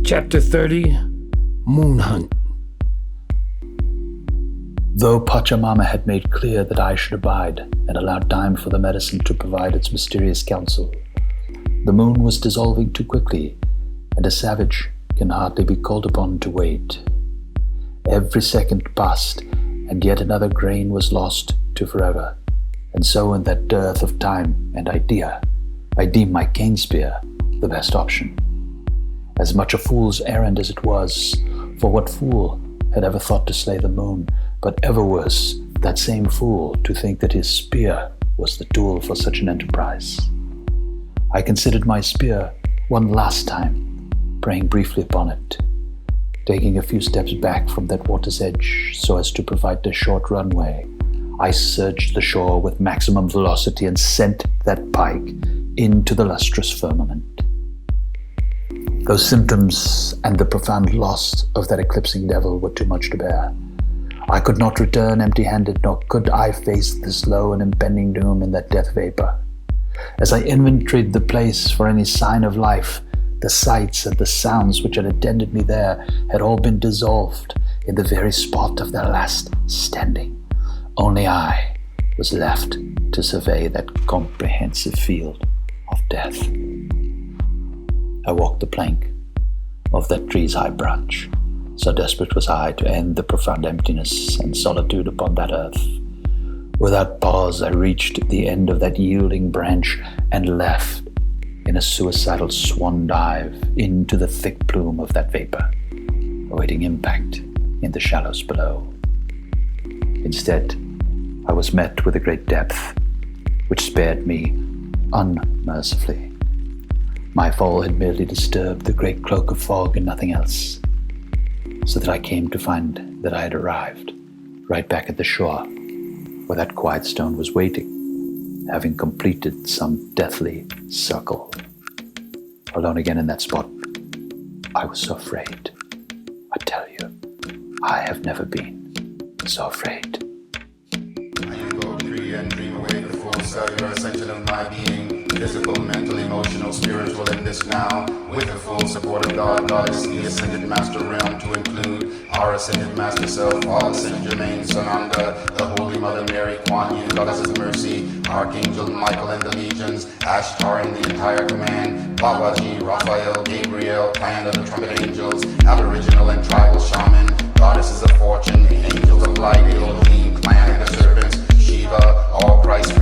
Chapter 30, Moon Hunt. Though Pachamama had made clear that I should abide and allowed time for the medicine to provide its mysterious counsel, the moon was dissolving too quickly, and a savage can hardly be called upon to wait. Every second passed, and yet another grain was lost to forever. And so in that dearth of time and idea, I deemed my cane spear the best option. As much a fool's errand as it was, for what fool had ever thought to slay the moon, but ever worse, that same fool to think that his spear was the tool for such an enterprise. I considered my spear one last time, praying briefly upon it, taking a few steps back from that water's edge so as to provide a short runway. I surged the shore with maximum velocity and sent that pike into the lustrous firmament. Those symptoms and the profound loss of that eclipsing devil were too much to bear. I could not return empty-handed, nor could I face the slow and impending doom in that death vapor. As I inventoried the place for any sign of life, the sights and the sounds which had attended me there had all been dissolved in the very spot of their last standing. Only I was left to survey that comprehensive field of death. I walked the plank of that tree's high branch, so desperate was I to end the profound emptiness and solitude upon that earth. Without pause, I reached the end of that yielding branch and left in a suicidal swan dive into the thick plume of that vapor, awaiting impact in the shallows below. Instead, I was met with a great depth, which spared me unmercifully. My fall had merely disturbed the great cloak of fog and nothing else, so that I came to find that I had arrived right back at the shore, where that quiet stone was waiting, having completed some deathly circle. Alone again in that spot, I was so afraid. I tell you, I have never been so afraid. I am go free and dream away the full cellular ascension of my being. Physical, mental, emotional, spiritual in this now. With the full support of God, Goddess, the ascended master realm to include our ascended master self, all Saint Germain, Sananda, the Holy Mother Mary, Kuan Yin, Goddess of Mercy, Archangel Michael and the legions, Ashtar and the entire command, Babaji, Raphael, Gabriel, clan of the trumpet angels, aboriginal and tribal shaman, goddesses of fortune, angels of light, Elohim, clan of the serpents, Shiva, all Christ